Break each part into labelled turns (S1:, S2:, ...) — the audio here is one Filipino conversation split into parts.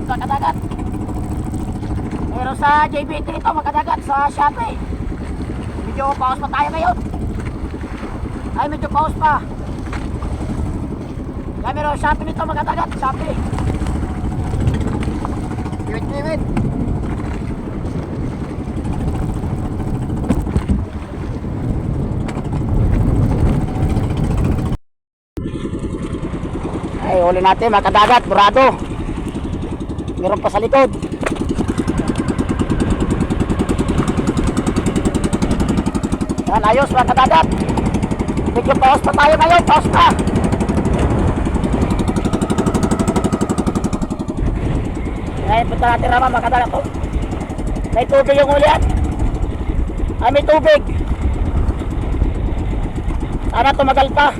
S1: mga kadagat. Pero sa JBT ito mga kadagat, sa Shopee, medyo pause pa tayo ngayon. Ay medyo pause pa. Kaya meron Shopee nito mga kadagat, Shopee. Liwit. Ay, huli natin mga kadagat, burado. Meron pa sa likod. Yan, ayos mga kadagat. Medyo pause pa tayo ngayon, pause pa. Ngayon punta natin naman mga kadagat. Oh. May tubig yung ulian. Ay, may tubig. Sana tumagal pa.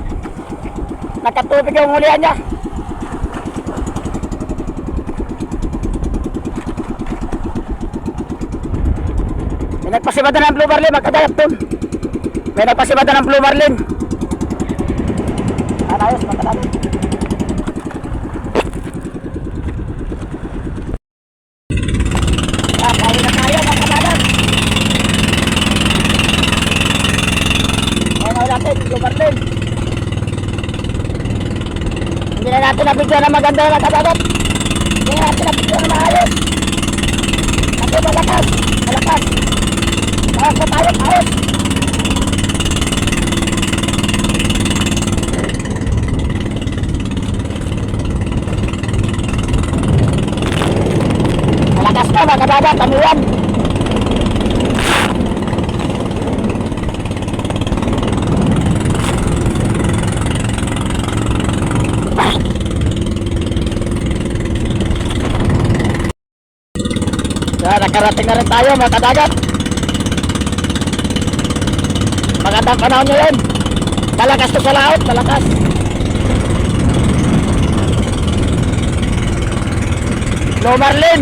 S1: Nakatubig yung ulian niya. May nagpasibada ng blue marlin mga kadagat dun. May nagpasibada ng blue marlin. Ayos mga kadagat. Kaya na tayo mga kadagat. Kaya na natin blue marlin. Hindi na natin nabigyan ng maganda mga kadagat. Hindi na natin nabigyan ng maayos. Kasi malakas. Malakas na tayo, ayos. Malakas na mga kadagat, ano yan? Nakarating na rin tayo mga kadagat. Magandang panahon nyo yun. Malakas to sa laot, malakas. Blue marlin.